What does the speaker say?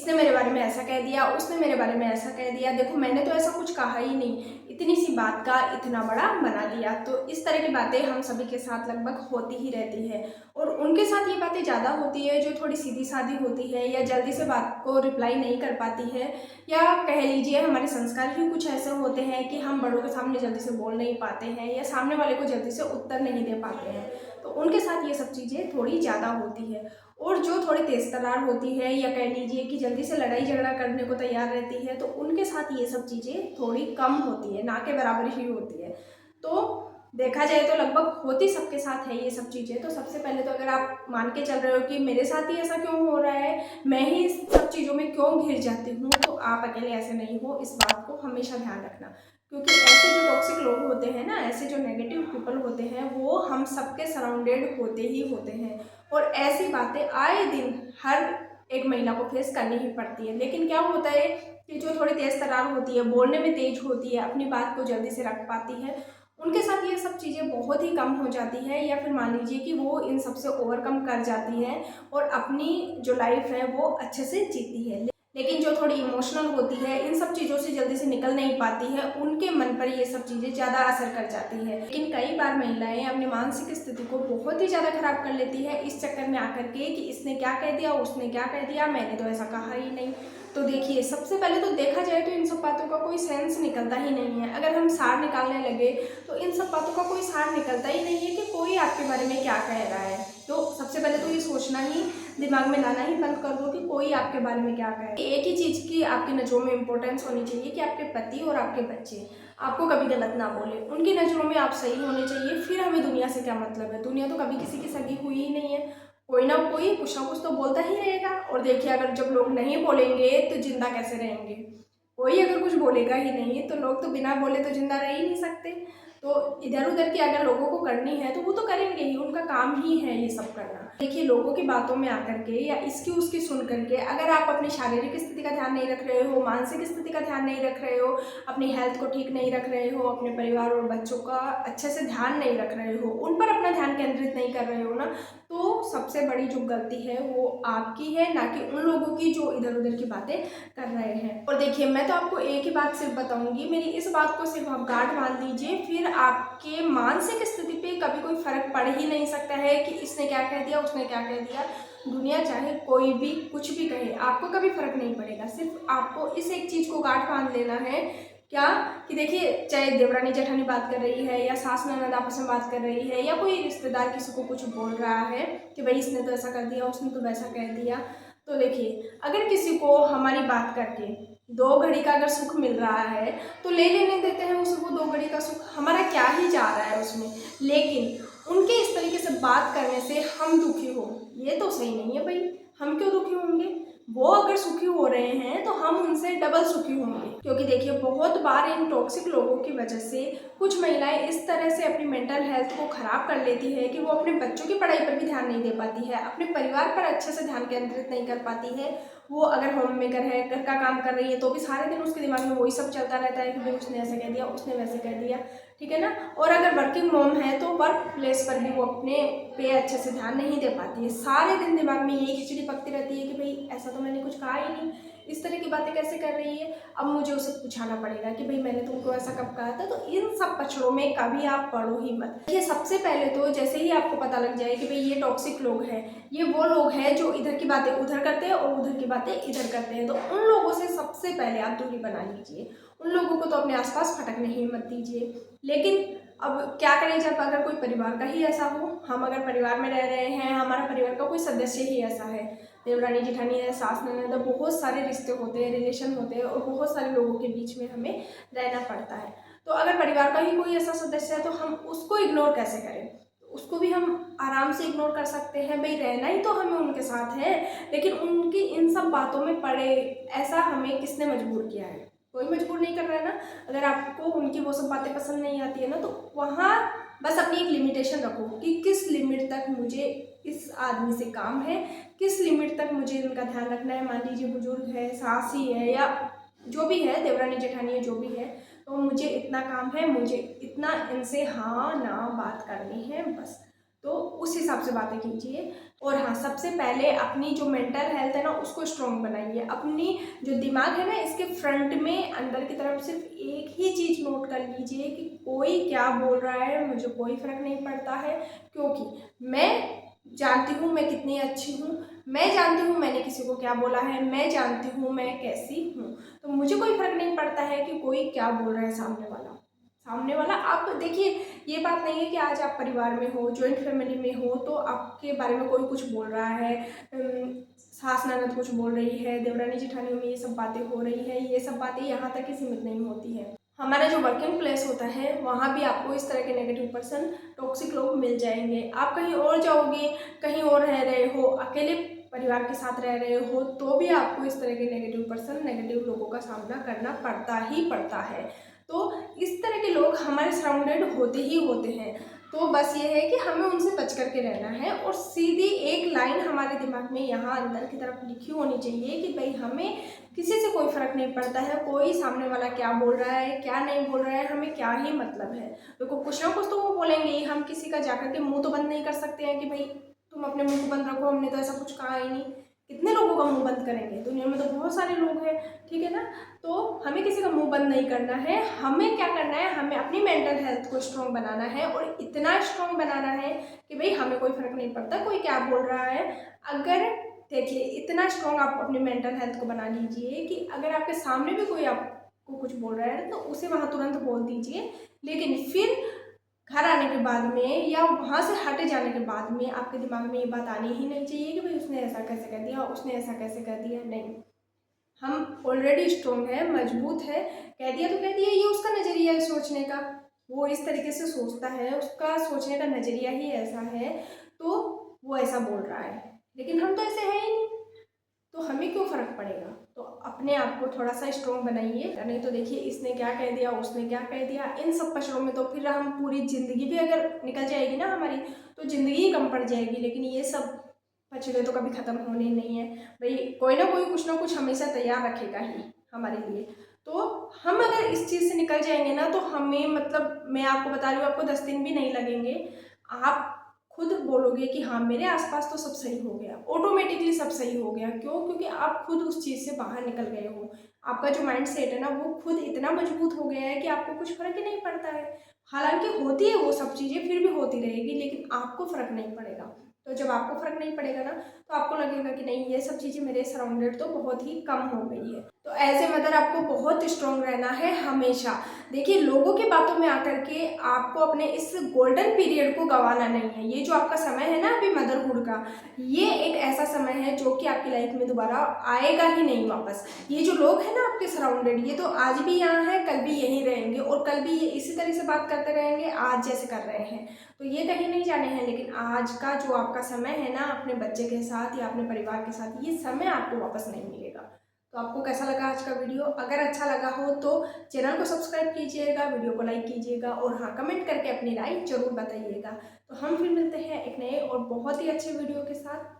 इसने मेरे बारे में ऐसा कह दिया, उसने मेरे बारे में ऐसा कह दिया, देखो मैंने तो ऐसा कुछ कहा ही नहीं, इतनी सी बात का इतना बड़ा बना दिया। तो इस तरह की बातें हम सभी के साथ लगभग होती ही रहती है। और उनके साथ ये बातें ज़्यादा होती है जो थोड़ी सीधी सादी होती है, या जल्दी से बात को रिप्लाई नहीं कर पाती है, या कह लीजिए हमारे संस्कार ही कुछ ऐसे होते हैं कि हम बड़ों के सामने जल्दी से बोल नहीं पाते हैं, या सामने वाले को जल्दी से उत्तर नहीं दे पाते हैं। तो उनके साथ ये सब चीज़ें थोड़ी ज़्यादा होती है। और जो थोड़ी तेज तर्रार होती है, या कह लीजिए कि जल्दी से लड़ाई झगड़ा करने को तैयार रहती है, तो उनके साथ ये सब चीज़ें थोड़ी कम होती है, ना के बराबर ही होती है। तो देखा जाए तो लगभग होती सबके साथ है ये सब चीज़ें। तो सबसे पहले तो अगर आप मान के चल रहे हो कि मेरे साथ ही ऐसा क्यों हो रहा है, मैं ही इस सब चीज़ों में क्यों घिर जाती हूँ, तो आप अकेले ऐसे नहीं हो, इस बात को हमेशा ध्यान रखना। क्योंकि ऐसे जो टॉक्सिक लोग होते हैं ना, ऐसे जो नेगेटिव पीपल होते हैं, वो हम सबके सराउंडेड होते ही होते हैं। और ऐसी बातें आए दिन हर एक महिला को फेस करनी ही पड़ती है। लेकिन क्या होता है कि जो थोड़ी तेज तर्रार होती है, बोलने में तेज होती है, अपनी बात को जल्दी से रख पाती है, उनके साथ ये सब चीज़ें बहुत ही कम हो जाती है, या फिर मान लीजिए कि वो इन सब से ओवरकम कर जाती है और अपनी जो लाइफ है वो अच्छे से जीती है। लेकिन जो थोड़ी इमोशनल होती है, इन सब चीज़ों से जल्दी से निकल नहीं पाती है, उनके मन पर ये सब चीज़ें ज़्यादा असर कर जाती है। लेकिन कई बार महिलाएं अपनी मानसिक स्थिति को बहुत ही ज़्यादा खराब कर लेती है इस चक्कर में आकर के कि इसने क्या कह दिया, उसने क्या कह दिया, मैंने तो ऐसा कहा ही नहीं। तो देखिए, सबसे पहले तो देखा जाए तो इन सब बातों का कोई सेंस निकलता ही नहीं है। अगर हम सार निकालने लगे तो इन सब बातों का कोई सार निकलता ही नहीं है कि कोई आपके बारे में क्या कह रहा है। तो सबसे पहले तो ये सोचना ही, दिमाग में लाना ही बंद कर दो कि कोई आपके बारे में क्या कहे। एक ही चीज़ की आपकी नज़रों में इंपॉर्टेंस होनी चाहिए कि आपके पति और आपके बच्चे आपको कभी गलत ना बोले, उनकी नज़रों में आप सही होने चाहिए। फिर हमें दुनिया से क्या मतलब है, दुनिया तो कभी किसी की सगी हुई ही नहीं है। कोई ना कोई कुछ ना कुछ तो बोलता ही रहेगा। और देखिए, अगर जब लोग नहीं बोलेंगे तो जिंदा कैसे रहेंगे? कोई अगर कुछ बोलेगा ही नहीं, तो लोग तो बिना बोले तो जिंदा रह ही नहीं सकते। तो इधर उधर की अगर लोगों को करनी है तो वो तो करेंगे ही, उनका काम ही है ये सब करना। देखिए, लोगों की बातों में आकर के या इसकी उसकी सुन करके अगर आप अपनी शारीरिक स्थिति का ध्यान नहीं रख रहे हो, मानसिक स्थिति का ध्यान नहीं रख रहे हो, अपनी हेल्थ को ठीक नहीं रख रहे हो, अपने परिवार और बच्चों का अच्छे से ध्यान नहीं रख रहे हो, उन पर अपना ध्यान केंद्रित नहीं कर रहे हो ना, तो सबसे बड़ी जो गलती है वो आपकी है, ना कि उन लोगों की जो इधर उधर की बातें कर रहे हैं। और देखिए, मैं तो आपको एक ही बात सिर्फ बताऊंगी, मेरी इस बात को सिर्फ आप गांठ बांध लीजिए, फिर आपके मानसिक स्थिति पे कभी कोई फर्क पड़ ही नहीं सकता है कि इसने क्या कह दिया, उसने क्या कह दिया। दुनिया चाहे कोई भी कुछ भी कहे, आपको कभी फर्क नहीं पड़ेगा। सिर्फ आपको इस एक चीज को गांठ बांध लेना है, क्या कि देखिए, चाहे देवरानी जेठानी बात कर रही है, या सास ननद आपस में बात कर रही है, या कोई रिश्तेदार किसी को कुछ बोल रहा है कि भाई इसने तो ऐसा कर दिया, उसने तो वैसा कह दिया। तो देखिए, अगर किसी को हमारी बात करके 2 घड़ी का अगर सुख मिल रहा है तो ले लेने देते हैं उसको 2 घड़ी का सुख, हमारा क्या ही जा रहा है उसमें। लेकिन उनके इस तरीके से बात करने से हम दुखी हो, ये तो सही नहीं है भाई। हम क्यों दुखी होंगे? वो अगर सुखी हो रहे हैं तो हम उनसे डबल सुखी होंगे। क्योंकि देखिए, बहुत बार इन टॉक्सिक लोगों की वजह से कुछ महिलाएं इस तरह से अपनी मेंटल हेल्थ को खराब कर लेती है कि वो अपने बच्चों की पढ़ाई पर भी ध्यान नहीं दे पाती है, अपने परिवार पर अच्छे से ध्यान केंद्रित नहीं कर पाती है। वो अगर होम मेकर है, घर का काम कर रही है, तो भी सारे दिन उसके दिमाग में वही सब चलता रहता है कि भाई उसने ऐसे कह दिया, उसने वैसे कह दिया, ठीक है ना। और अगर वर्किंग मॉम है तो वर्क प्लेस पर भी वो अपने पे अच्छे से ध्यान नहीं दे पाती है। सारे दिन दिमाग में यही खिचड़ी पकती रहती है कि भाई ऐसा तो मैंने कुछ कहा ही नहीं, इस तरह की बातें कैसे कर रही है, अब मुझे उसे पूछाना पड़ेगा कि भाई मैंने तुमको ऐसा कब कहा था। तो इन सब पचड़ों में कभी आप पड़ो ही मत। ये सबसे पहले तो जैसे ही आपको पता लग जाए कि भाई ये टॉक्सिक लोग हैं, ये वो लोग हैं जो इधर की बातें उधर करते हैं और उधर की बातें इधर करते हैं, तो उन लोगों से सबसे पहले आप दूरी बना लीजिए। उन लोगों को तो अपने आसपास फटकने ही मत दीजिए। लेकिन अब क्या करें, जब अगर कोई परिवार का ही ऐसा हो, हम अगर परिवार में रह रहे हैं, हमारा परिवार का कोई सदस्य ही ऐसा है, देवरानी जेठानी है, सास ननद है, बहुत सारे रिश्ते होते हैं, रिलेशन होते हैं, और बहुत सारे लोगों के बीच में हमें रहना पड़ता है। तो अगर परिवार का ही कोई ऐसा सदस्य है तो हम उसको इग्नोर कैसे करें? उसको भी हम आराम से इग्नोर कर सकते हैं, भाई रहना ही तो हमें उनके साथ है। लेकिन उनकी इन सब बातों में पड़े, ऐसा हमें किसने मजबूर किया है? कोई मजबूर नहीं कर रहा है ना। अगर आपको उनकी वो सब बातें पसंद नहीं आती है ना, तो वहाँ बस अपनी एक लिमिटेशन रखो कि किस लिमिट तक मुझे इस आदमी से काम है, किस लिमिट तक मुझे इनका ध्यान रखना है। मान लीजिए बुजुर्ग है, सास ही है, या जो भी है, देवरानी जेठानी है, जो भी है, तो मुझे इतना काम है, मुझे इतना इनसे हाँ ना बात करनी है, बस। तो उस हिसाब से बातें कीजिए। और हाँ, सबसे पहले अपनी जो मेंटल हेल्थ है ना उसको स्ट्रॉन्ग बनाइए। अपनी जो दिमाग है ना इसके फ्रंट में अंदर की तरफ सिर्फ एक ही चीज़ नोट कर लीजिए कि कोई क्या बोल रहा है मुझे कोई फ़र्क नहीं पड़ता है, क्योंकि मैं जानती हूँ मैं कितनी अच्छी हूँ, मैं जानती हूँ मैंने किसी को क्या बोला है, मैं जानती हूँ मैं कैसी हूँ। तो मुझे कोई फ़र्क नहीं पड़ता है कि कोई क्या बोल रहा है सामने वाला। आप देखिए, ये बात नहीं है कि आज आप परिवार में हो, जॉइंट फैमिली में हो, तो आपके बारे में कोई कुछ बोल रहा है, सास ननद कुछ बोल रही है, देवरानी जेठानियों में ये सब बातें हो रही है, ये सब बातें यहाँ तक ही सीमित नहीं होती है। हमारा जो वर्किंग प्लेस होता है वहाँ भी आपको इस तरह के नेगेटिव पर्सन, टॉक्सिक लोग मिल जाएंगे। आप कहीं और जाओगे, कहीं और रह रहे हो, अकेले परिवार के साथ रह रहे हो, तो भी आपको इस तरह के नेगेटिव पर्सन, नेगेटिव लोगों का सामना करना पड़ता ही पड़ता है। तो इस तरह के लोग हमारे सराउंडेड होते ही होते हैं। तो बस ये है कि हमें उनसे बच करके रहना है, और सीधी एक लाइन हमारे दिमाग में यहाँ अंदर की तरफ लिखी होनी चाहिए कि भाई हमें किसी से कोई फ़र्क नहीं पड़ता है, कोई सामने वाला क्या बोल रहा है क्या नहीं बोल रहा है, हमें क्या ही मतलब है। देखो कुछ ना कुछ तो वो बोलेंगे ही, हम किसी का जाकर के मुंह तो बंद नहीं कर सकते हैं कि भाई तुम अपने मुंह को बंद रखो, हमने तो ऐसा कुछ कहा ही नहीं। कितने लोगों का मुंह बंद करेंगे, दुनिया में तो बहुत सारे लोग हैं, ठीक है ना। तो हमें किसी का मुंह बंद नहीं करना है, हमें क्या करना है, हमें अपनी मेंटल हेल्थ को स्ट्रॉन्ग बनाना है, और इतना स्ट्रॉन्ग बनाना है कि भाई हमें कोई फ़र्क नहीं पड़ता कोई क्या बोल रहा है। अगर देखिए इतना स्ट्रॉन्ग आप अपनी मेंटल हेल्थ को बना लीजिए कि अगर आपके सामने भी कोई आपको कुछ बोल रहा है तो उसे वहाँ तुरंत बोल दीजिए, लेकिन फिर घर आने के बाद में या वहाँ से हटे जाने के बाद में आपके दिमाग में ये बात आनी ही नहीं चाहिए कि भाई उसने ऐसा कैसे कर दिया, उसने ऐसा कैसे कर दिया। नहीं, हम ऑलरेडी स्ट्रॉन्ग है, मजबूत है, कह दिया तो कह दिया, ये उसका नज़रिया है सोचने का, वो इस तरीके से सोचता है, उसका सोचने का नज़रिया ही ऐसा है, तो वो ऐसा बोल रहा है, लेकिन हम तो ऐसे हैं ही नहीं, तो हमें क्यों फ़र्क पड़ेगा। तो अपने आप को थोड़ा सा स्ट्रॉन्ग बनाइए, नहीं तो देखिए इसने क्या कह दिया, उसने क्या कह दिया, इन सब पचड़ों में तो फिर हम पूरी ज़िंदगी भी अगर निकल जाएगी ना हमारी, तो ज़िंदगी ही कम पड़ जाएगी। लेकिन ये सब पचड़े तो कभी ख़त्म होने नहीं है भाई, कोई ना कोई कुछ ना कुछ हमेशा तैयार रखेगा ही हमारे लिए। तो हम अगर इस चीज़ से निकल जाएंगे ना, तो हमें मतलब मैं आपको बता रही हूँ, आपको 10 दिन भी नहीं लगेंगे, आप खुद बोलोगे कि हाँ मेरे आसपास तो सब सही हो गया, ऑटोमेटिकली सब सही हो गया। क्यों? क्योंकि आप खुद उस चीज़ से बाहर निकल गए हो, आपका जो माइंड सेट है ना वो खुद इतना मजबूत हो गया है कि आपको कुछ फ़र्क ही नहीं पड़ता है। हालांकि होती है वो सब चीज़ें, फिर भी होती रहेगी, लेकिन आपको फ़र्क नहीं पड़ेगा। तो जब आपको फ़र्क नहीं पड़ेगा ना, तो आपको लगेगा कि नहीं ये सब चीज़ें मेरे सराउंडेड तो बहुत ही कम हो गई है। तो एज ए मदर आपको बहुत स्ट्रॉन्ग रहना है हमेशा। देखिए लोगों की बातों में आकर के आपको अपने इस गोल्डन पीरियड को गंवाना नहीं है। ये जो आपका समय है ना अभी मदरहुड का, ये एक ऐसा समय है जो कि आपकी लाइफ में दोबारा आएगा ही नहीं वापस। ये जो लोग हैं ना आपके सराउंडेड, ये तो आज भी यहाँ हैं, कल भी यहीं रहेंगे, और कल भी ये इसी तरह से बात करते रहेंगे आज जैसे कर रहे हैं। तो ये कहीं नहीं जाने हैं, लेकिन आज का जो आपका समय है ना अपने बच्चे के साथ या अपने परिवार के साथ, ये समय आपको वापस नहीं मिलेगा। तो आपको कैसा लगा आज का वीडियो? अगर अच्छा लगा हो तो चैनल को सब्सक्राइब कीजिएगा, वीडियो को लाइक कीजिएगा, और हाँ कमेंट करके अपनी राय जरूर बताइएगा। तो हम फिर मिलते हैं एक नए और बहुत ही अच्छे वीडियो के साथ।